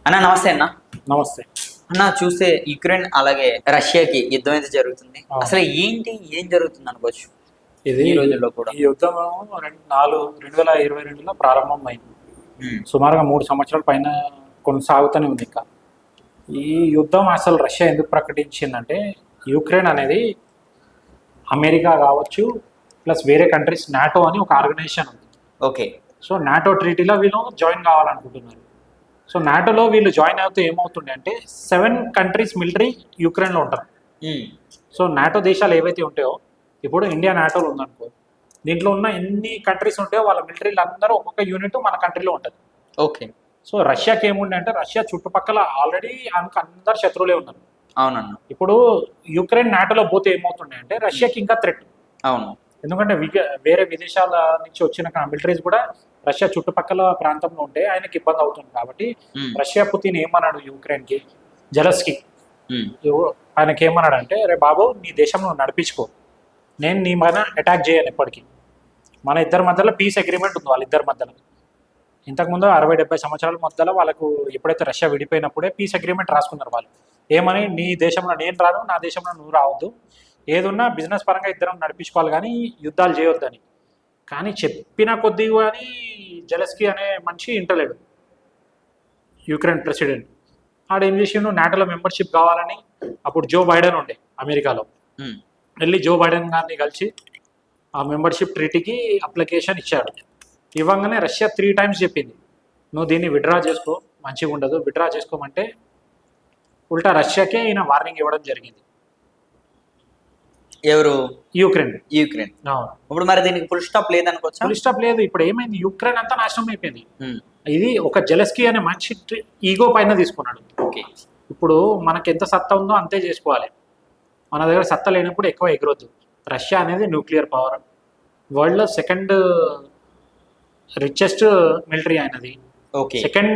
అన్న నమస్తే అన్న. నమస్తే. అన్న చూస్తే యుక్రెయిన్ అలాగే రష్యాకి యుద్ధం అయితే జరుగుతుంది. అవును. అసలు ఏంటి ఏం జరుగుతుంది అనుకోవచ్చు ఇది ఈ రోజుల్లో కూడా. ఈ యుద్ధం 2022లో ప్రారంభమైంది. ఉమ్, సుమారుగా 3 సంవత్సరాల పైన కొనసాగుతూనే ఉంది ఇంకా. ఈ యుద్ధం అసలు రష్యా ఎందుకు ప్రకటించిందంటే, యుక్రెయిన్ అనేది అమెరికా కావచ్చు, ప్లస్ వేరే కంట్రీస్ నాటో అని ఒక ఆర్గనైజేషన్ ఉంది. ఓకే. సో నాటో ట్రీటీలో వీళ్ళు జాయిన్ కావాలనుకుంటున్నారు. సో నాటోలో వీళ్ళు జాయిన్ అవుతే ఏమవుతుండే అంటే 7 కంట్రీస్ మిలిటరీ యుక్రెయిన్లో ఉంటారు. ఉమ్, సో నాటో దేశాలు ఏవైతే ఉంటాయో, ఇప్పుడు ఇండియా నాటోలో ఉందనుకో, దీంట్లో ఉన్న ఎన్ని కంట్రీస్ ఉంటాయో వాళ్ళ మిలిటరీలు అందరూ ఒక్కొక్క యూనిట్ మన కంట్రీలో ఉంటుంది. ఓకే. సో రష్యాకి ఏముండే అంటే, రష్యా చుట్టుపక్కల ఆల్రెడీ ఆమెకు అందరు శత్రువులే ఉన్నారు. అవునన్న. ఇప్పుడు యుక్రెయిన్ నాటోలో పోతే ఏమవుతుండే అంటే, రష్యాకి ఇంకా థ్రెట్. అవును. ఎందుకంటే వేరే విదేశాల నుంచి వచ్చిన మిలిటరీస్ కూడా రష్యా చుట్టుపక్కల ప్రాంతంలో ఉంటే ఆయనకి ఇబ్బంది అవుతుంది. కాబట్టి ఉమ్, రష్యా పుతిన్ ఏమన్నాడు యుక్రెయిన్కి, జెలెన్స్కీ ఉమ్, ఆయనకి ఏమన్నాడు అంటే, రే బాబు నీ దేశంలో నడిపించుకో, నేను నీ మీద అటాక్ చేయను ఎప్పటికీ. మన ఇద్దరి మధ్యలో పీస్ అగ్రిమెంట్ ఉంది వాళ్ళిద్దరి మధ్యలో. ఇంతకుముందు 60-70 సంవత్సరాల మధ్యలో వాళ్ళకు ఎప్పుడైతే రష్యా విడిపోయినప్పుడే పీస్ అగ్రిమెంట్ రాసుకున్నారు వాళ్ళు. ఏమని, నీ దేశంలో నేను రాను, నా దేశంలో నువ్వు రావద్దు, ఏదున్నా బిజినెస్ పరంగా ఇద్దరం నడిపించుకోవాలి కానీ యుద్ధాలు చేయొద్దని. కానీ చెప్పిన కొద్దీ కానీ జెలెన్స్కీ అనే మనిషి ఇంటలేడు. యుక్రెయిన్ ప్రెసిడెంట్ ఆడు ఏం చేసిండు, నాటోలో మెంబర్షిప్ కావాలని అప్పుడు జో బైడెన్ ఉండే అమెరికాలో, ఉమ్, వెళ్ళి జో బైడెన్ గారిని కలిసి ఆ మెంబర్షిప్ ట్రీటీకి అప్లికేషన్ ఇచ్చాడు. ఇవ్వగానే రష్యా 3 టైమ్స్ చెప్పింది, నువ్వు దీన్ని విత్డ్రా చేసుకో, మంచిగా ఉండదు, విత్డ్రా చేసుకోమంటే ఉల్టా రష్యాకే ఈయన వార్నింగ్ ఇవ్వడం జరిగింది. ఎవరు? యుక్రెయిన్. యుక్రెయిన్. ఇప్పుడు మరి దీనికి ఫుల్ స్టాప్ లేదనుకోవచ్చా? ఫుల్ స్టాప్ లేదు. ఇప్పుడు ఏమైంది, యుక్రెయిన్ అంతా నాశనం అయిపోయింది. ఉమ్, ఇది ఒక జెలెన్స్కీ అనే మనిషి ఈగో పైన తీసుకున్నాడు. ఓకే. ఇప్పుడు మనకి ఎంత సత్తా ఉందో అంతే చేసుకోవాలి. మన దగ్గర సత్తా లేనప్పుడు ఎక్కువ ఎగరొద్దు. రష్యా అనేది న్యూక్లియర్ పవర్, వరల్డ్లో 2nd రిచెస్ట్ మిలిటరీ అయినది, ఓకే. 2nd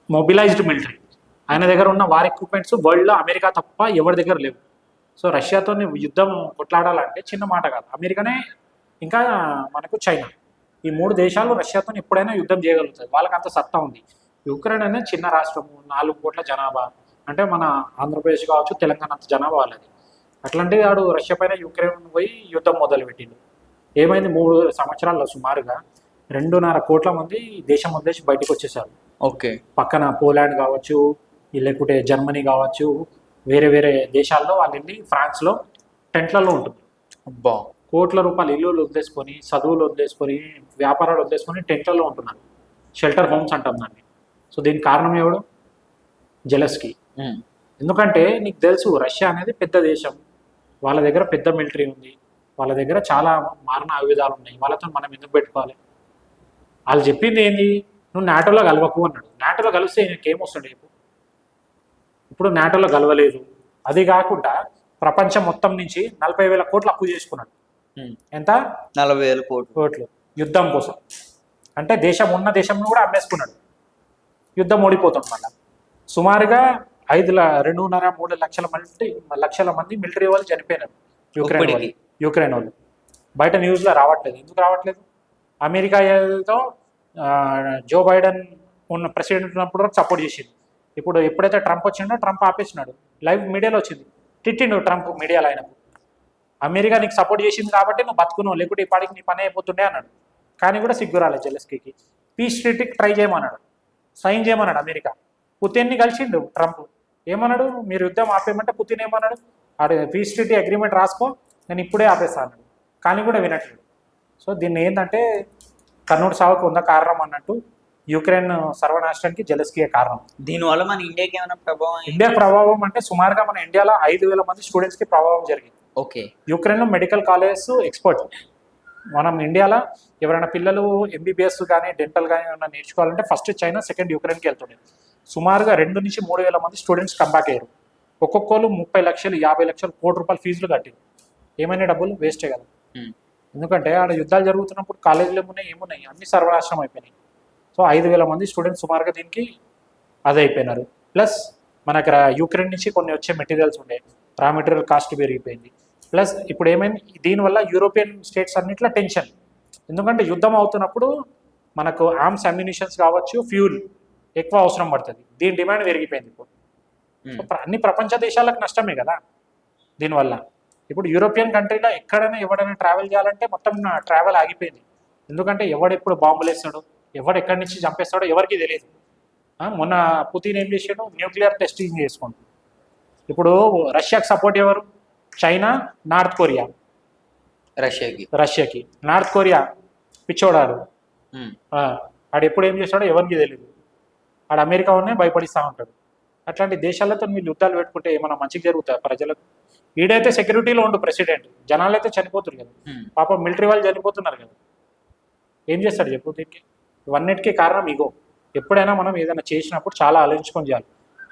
mobilised military. ఆయన దగ్గర ఉన్న వార్ ఎక్విప్మెంట్స్ వరల్డ్లో అమెరికా తప్ప ఎవరి దగ్గర లేవు. సో రష్యాతో యుద్ధం కొట్లాడాలంటే చిన్న మాట కాదు. అమెరికానే, ఇంకా మనకు చైనా, ఈ 3 దేశాలు రష్యాతో ఎప్పుడైనా యుద్ధం చేయగలుగుతాయి. వాళ్ళకి అంత సత్తా ఉంది. యుక్రెయిన్ అనేది చిన్న రాష్ట్రము, 4 కోట్ల జనాభా, అంటే మన ఆంధ్రప్రదేశ్ కావచ్చు, తెలంగాణ అంత జనాభా వాళ్ళది. అట్లాంటి వాడు రష్యా పైన యుక్రెయిన్ పోయి యుద్ధం మొదలుపెట్టిండు. ఏమైంది, 3 సంవత్సరాల్లో సుమారుగా 2.5 కోట్ల మంది దేశం వదిలేసి బయటకు వచ్చేసారు. ఓకే. పక్కన పోలాండ్ కావచ్చు, లేకుంటే జర్మనీ కావచ్చు, వేరే వేరే దేశాల్లో వాళ్ళు వెళ్ళి ఫ్రాన్స్లో టెంట్లలో ఉంటుంది. అబ్బా. కోట్ల రూపాయలు ఇల్లులు వదిలేసుకొని, చదువులు వదిలేసుకొని, వ్యాపారాలు వదిలేసుకొని టెంట్లలో ఉంటున్నారు. షెల్టర్ హోమ్స్ అంటాం దాన్ని. సో దీనికి కారణం ఎవడు? జెలెన్స్కీ. ఉమ్, ఎందుకంటే నీకు తెలుసు, రష్యా అనేది పెద్ద దేశం, వాళ్ళ దగ్గర పెద్ద మిలిటరీ ఉంది, వాళ్ళ దగ్గర చాలా మారణ ఆయుధాలు ఉన్నాయి. వాళ్ళతో మనం ఎందుకు పెట్టుకోవాలి? వాళ్ళు చెప్పింది ఏంది, నువ్వు నాటోలో కలవకు అన్నాడు. నాటోలో కలిస్తే ఇంకేమొస్తుండే? ఇప్పుడు నాటోలో కలవలేదు. అది కాకుండా ప్రపంచం మొత్తం నుంచి 40,000 కోట్లు అప్పు చేసుకున్నాడు. ఉమ్, ఎంత? 40,000 కోట్లు. కోట్లు యుద్ధం కోసం. అంటే దేశం ఉన్న దేశంలో కూడా అమ్మేసుకున్నాడు. యుద్ధం ఓడిపోతుంది మళ్ళా. సుమారుగా 2.5-3 లక్షల మంది మిలిటరీ వాళ్ళు చనిపోయినారు యుక్రెయిన్ వాళ్ళు. బయట న్యూస్లో రావట్లేదు. ఎందుకు రావట్లేదు? అమెరికాతో జో బైడెన్ ఉన్న ప్రెసిడెంట్ ఉన్నప్పుడు సపోర్ట్ చేసింది. ఇప్పుడు ఎప్పుడైతే ట్రంప్ వచ్చిండో ట్రంప్ ఆపేసినాడు. లైవ్ మీడియాలో వచ్చింది, తిట్టిండు ట్రంప్ మీడియాలో. ఆయనకు అమెరికా నీకు సపోర్ట్ చేసింది కాబట్టి నువ్వు బతుకున్నావు, లేకుంటే ఈ పాటికి నీ పని అయిపోతుండే అన్నాడు. కానీ కూడా సిగ్గు రాలేదు జెలెన్స్కీకి. పీస్ ట్రీటీకి ట్రై చేయమన్నాడు, సైన్ చేయమన్నాడు అమెరికా. పుతిన్ని కలిసిండు ట్రంప్. ఏమన్నాడు, మీరు యుద్ధం ఆపేయమంటే పుతిన్ ఏమన్నాడు, ఆడు పీస్ ట్రీటీ అగ్రిమెంట్ రాసుకో, నేను ఇప్పుడే ఆపేస్తాను అన్నాడు. కానీ కూడా వినట్లేదు. సో దీన్ని ఏంటంటే, కర్నూలు సాగుకు ఉందా కారణం అన్నట్టు, యుక్రెయిన్ సర్వనాశనానికి జెలెన్స్కీ కారణం. దీనివల్ల మన ఇండియాకి ఏమైనా ప్రభావం? ఇండియా ప్రభావం అంటే సుమారుగా మన ఇండియాలో 5,000 మంది స్టూడెంట్స్కి ప్రభావం జరిగింది. ఓకే. యుక్రెయిన్లో మెడికల్ కాలేజ్ ఎక్స్పర్ట్. మనం ఇండియాలో ఎవరైనా పిల్లలు ఎంబీబీఎస్ కానీ డెంటల్ కానీ ఏమైనా నేర్చుకోవాలంటే ఫస్ట్ చైనా, 2nd యుక్రెయిన్కి వెళ్తుండే. సుమారుగా 2,000-3,000 మంది స్టూడెంట్స్ కంబ్యాక్ అయ్యారు. ఒక్కొక్కరు 30 లక్షలు, 50 లక్షలు, కోటి రూపాయలు ఫీజులు కట్టారు. ఏమైనా డబ్బులు వేస్టే కదా. ఎందుకంటే ఆడ యుద్ధాలు జరుగుతున్నప్పుడు కాలేజీలు ఏమున్నాయి, అన్ని సర్వనాశనం అయిపోయినాయి. సో 5,000 మంది స్టూడెంట్స్ సుమారుగా దీనికి అదే అయిపోయినారు. ప్లస్ మనకు యుక్రెయిన్ నుంచి కొన్ని వచ్చే మెటీరియల్స్ ఉండే, రా మెటీరియల్ కాస్ట్ పెరిగిపోయింది. ప్లస్ ఇప్పుడు ఏమైంది, దీనివల్ల యూరోపియన్ స్టేట్స్ అన్నింటిలో టెన్షన్. ఎందుకంటే యుద్ధం అవుతున్నప్పుడు మనకు ఆర్మ్స్ అమ్యునిషన్స్ కావచ్చు, ఫ్యూల్ ఎక్కువ అవసరం పడుతుంది. దీని డిమాండ్ పెరిగిపోయింది ఇప్పుడు. సో అన్ని ప్రపంచ దేశాలకు నష్టమే కదా దీనివల్ల. ఇప్పుడు యూరోపియన్ కంట్రీలో ఎక్కడైనా ఎవడైనా ట్రావెల్ చేయాలంటే మొత్తం ట్రావెల్ ఆగిపోయింది. ఎందుకంటే ఎవడెప్పుడు బాంబులు వేస్తాడో, ఎవడు ఎక్కడి నుంచి చంపేస్తాడో ఎవరికి తెలియదు. మొన్న పుతిన్ ఏం చేసాడు, న్యూక్లియర్ టెస్టింగ్ చేసుకుంటాడు. ఇప్పుడు రష్యాకి సపోర్ట్ ఎవరు? China, North Korea. రష్యాకి నార్త్ కొరియా పిచ్చోడాడు. ఆడు ఎప్పుడు ఏం చేస్తాడో ఎవరికి తెలియదు. ఆడు అమెరికా ఉన్నే భయపడిస్తూ ఉంటాడు. అట్లాంటి దేశాలతో వీళ్ళు యుద్ధాలు పెట్టుకుంటే ఏమైనా మంచిగా జరుగుతాయి ప్రజలకు? ఈడైతే సెక్యూరిటీలో ఉండు ప్రెసిడెంట్, జనాలు అయితే చనిపోతున్నారు కదా, పాపం మిలిటరీ వాళ్ళు చనిపోతున్నారు కదా. ఏం చేస్తాడు చెప్పు దీనికి? ఇవన్నిటికీ కారణం ఇగో. ఎప్పుడైనా మనం ఏదైనా చేసినప్పుడు చాలా ఆలోచించుకొని చేయాలి.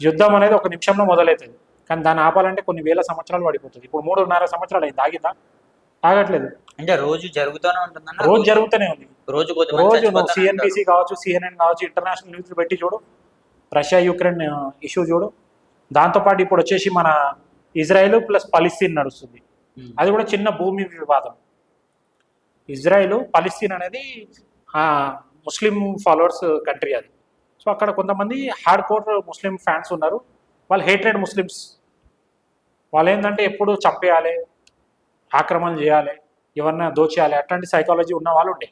యుద్ధం అనేది ఒక నిమిషంలో మొదలవుతుంది, కానీ దాన్ని ఆపాలంటే కొన్ని వేల సంవత్సరాలు పడిపోతుంది. ఇప్పుడు 3.5 సంవత్సరాలు అయింది, ఆగిందా? ఆగట్లేదు. అంటే రోజు జరుగుతూనే ఉంటుంది. రోజు జరుగుతూనే ఉంది. రోజు నువ్వు సిఎన్బిసి కావచ్చు, సిఎన్ఎన్ కావచ్చు, ఇంటర్నేషనల్ న్యూస్ పెట్టి చూడు, రష్యా యుక్రెయిన్ ఇష్యూ చూడు. దాంతోపాటు ఇప్పుడు వచ్చేసి మన ఇజ్రాయెల్ ప్లస్ పలిస్తీన్ నడుస్తుంది. అది కూడా చిన్న భూమి వివాదం. ఇజ్రాయెల్ పలిస్తీన్ అనేది ముస్లిం ఫాలోవర్స్ కంట్రీ అది. సో అక్కడ కొంతమంది హార్డ్ కోర్ ముస్లిం ఫ్యాన్స్ ఉన్నారు. వాళ్ళు హేట్రెడ్ ముస్లిమ్స్. వాళ్ళు ఏంటంటే ఎప్పుడు చంపేయాలి, ఆక్రమణ చేయాలి, ఎవరన్నా దోచేయాలి, అట్లాంటి సైకాలజీ ఉన్న వాళ్ళు ఉండే.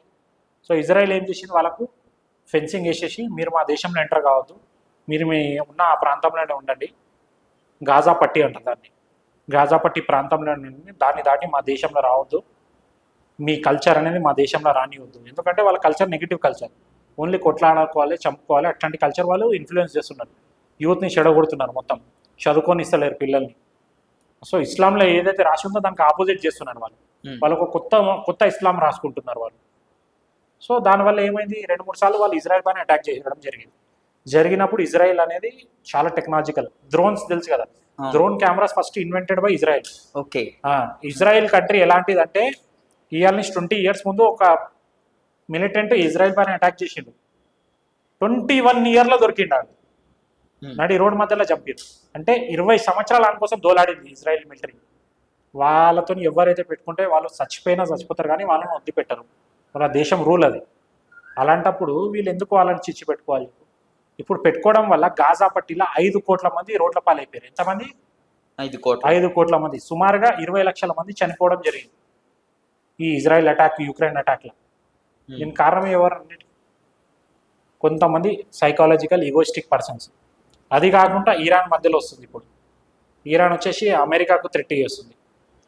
సో ఇజ్రాయెల్ ఏం చేసింది, వాళ్ళకు ఫెన్సింగ్ వేసేసి మీరు మా దేశంలో ఎంటర్ కావద్దు, మీరు మీ ఉన్న ఆ ప్రాంతంలోనే ఉండండి. గాజా పట్టి అంటారు దాన్ని. గాజా పట్టి ప్రాంతంలో ఉండి దాన్ని దాటి మా దేశంలో రావద్దు, మీ కల్చర్ అనేది మా దేశంలో రానివద్దు. ఎందుకంటే వాళ్ళ కల్చర్ నెగిటివ్ కల్చర్, ఓన్లీ కొట్లాడుకోవాలి, చంపుకోవాలి, అట్లాంటి కల్చర్ వాళ్ళు ఇన్ఫ్లుయెన్స్ చేస్తున్నారు. యూత్ని చెడగొడుతున్నారు, మొత్తం చదువుకొని ఇస్తలేరు పిల్లల్ని. సో ఇస్లాంలో ఏదైతే రాసి ఉందో దానికి ఆపోజిట్ చేస్తున్నారు వాళ్ళు. వాళ్ళకు కొత్త ఇస్లాం రాసుకుంటున్నారు వాళ్ళు. సో దానివల్ల ఏమైంది, 2-3 సార్లు వాళ్ళు ఇజ్రాయెల్ పైన అటాక్ చేయడం జరిగినప్పుడు ఇజ్రాయెల్ అనేది చాలా టెక్నాలజికల్. డ్రోన్స్ తెలుసు కదా, drone cameras first invented by Israel. Okay. Israel country ఎలాంటిదంటే ఇవాళ నుంచి 20 years ముందు ఒక మిలిటెంట్ ఇజ్రాయెల్ పైన అటాక్ చేసిండు. 21 years దొరికిండాడు, నడి రోడ్ మధ్యలో చంపారు. అంటే 20 సంవత్సరాల దానికోసం దోలాడింది ఇజ్రాయెల్ మిలిటరీ. వాళ్ళతో ఎవరైతే పెట్టుకుంటే వాళ్ళు చచ్చిపోతారు, కానీ వాళ్ళని వద్దు పెట్టరు. వాళ్ళ దేశం రూల్ అది. అలాంటప్పుడు వీళ్ళు ఎందుకు వాళ్ళని చిచ్చి పెట్టుకోవాలి? ఇప్పుడు పెట్టుకోవడం వల్ల గాజా పట్టీలో 5 కోట్ల మంది రోడ్ల పాలైపోయారు. ఎంతమంది? 5 కోట్ల మంది. సుమారుగా 20 లక్షల మంది చనిపోవడం జరిగింది ఈ ఇజ్రాయెల్ అటాక్, యుక్రెయిన్ అటాక్లో. దీనికి కారణం ఎవరు? కొంతమంది సైకాలజికల్ ఈగోయిస్టిక్ పర్సన్స్. అది కాకుండా ఇరాన్ మధ్యలో వస్తుంది. ఇప్పుడు ఇరాన్ వచ్చేసి అమెరికాకు థ్రెట్ చేస్తుంది,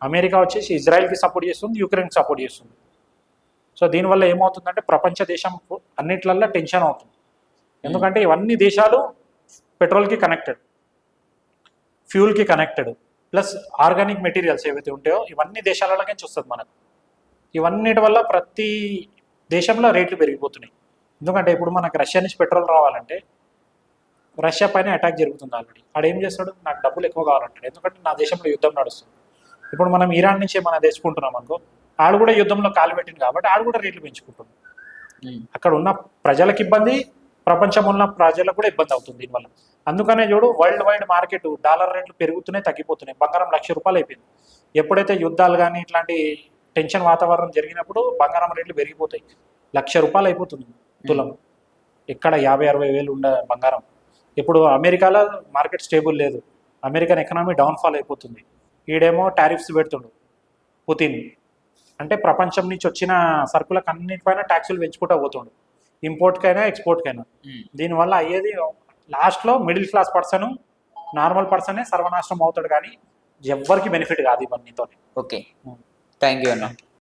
అమెరికా వచ్చేసి ఇజ్రాయెల్కి సపోర్ట్ చేస్తుంది, యుక్రెయిన్కి సపోర్ట్ చేస్తుంది. సో దీనివల్ల ఏమవుతుందంటే ప్రపంచ దేశం అన్నిట్లల్లో టెన్షన్ అవుతుంది. ఎందుకంటే ఇవన్నీ దేశాలు పెట్రోల్కి కనెక్టెడ్, ఫ్యూల్కి కనెక్టెడ్, ప్లస్ ఆర్గానిక్ మెటీరియల్స్ ఏవైతే ఉంటాయో ఇవన్నీ దేశాలలోకి వస్తుంది మనకు. ఇవన్నిటి వల్ల ప్రతి దేశంలో రేట్లు పెరిగిపోతున్నాయి. ఎందుకంటే ఇప్పుడు మనకు రష్యా నుంచి పెట్రోల్ రావాలంటే రష్యా పైన అటాక్ జరుగుతుంది ఆల్రెడీ. ఆడేం చేస్తాడు, నాకు డబ్బులు ఎక్కువ కావాలంటాడు, ఎందుకంటే నా దేశంలో యుద్ధం నడుస్తుంది. ఇప్పుడు మనం ఇరాన్ నుంచి మనం తెచ్చుకుంటున్నాం అనుకో, ఆడు కూడా యుద్ధంలో కాలు పెట్టింది కాబట్టి ఆడు కూడా రేట్లు పెంచుకుంటుంది. అక్కడ ఉన్న ప్రజలకు ఇబ్బంది, ప్రపంచంలో ఉన్న ప్రజలకు కూడా ఇబ్బంది అవుతుంది దీనివల్ల. అందుకనే చూడు, వరల్డ్ వైడ్ మార్కెట్ డాలర్ రేట్లు పెరుగుతున్నాయి, తగ్గిపోతున్నాయి. బంగారం ₹1,00,000 అయిపోయింది. ఎప్పుడైతే యుద్ధాలు కానీ ఇట్లాంటి టెన్షన్ వాతావరణం జరిగినప్పుడు బంగారం రేట్లు పెరిగిపోతాయి. ₹1,00,000 అయిపోతుంది తులం. ఎక్కడ 50-60 వేలు ఉండే బంగారం. ఇప్పుడు అమెరికాలో మార్కెట్ స్టేబుల్ లేదు, అమెరికన్ ఎకనామీ డౌన్ఫాల్ అయిపోతుంది. ఈడేమో టారిఫ్స్ పెడుతుండు పుతిన్. అంటే ప్రపంచం నుంచి వచ్చిన సరుకులకు అన్నిటిపైన ట్యాక్సులు పెంచుకుంటూ పోతుండు, ఇంపోర్ట్కైనా ఎక్స్పోర్ట్కైనా. దీనివల్ల అయ్యేది లాస్ట్లో మిడిల్ క్లాస్ పర్సన్, నార్మల్ పర్సనే సర్వనాశనం అవుతాడు, కానీ ఎవ్వరికి బెనిఫిట్ కాదు ఇవన్నీతో. ఓకే, థ్యాంక్ యూ అన్న.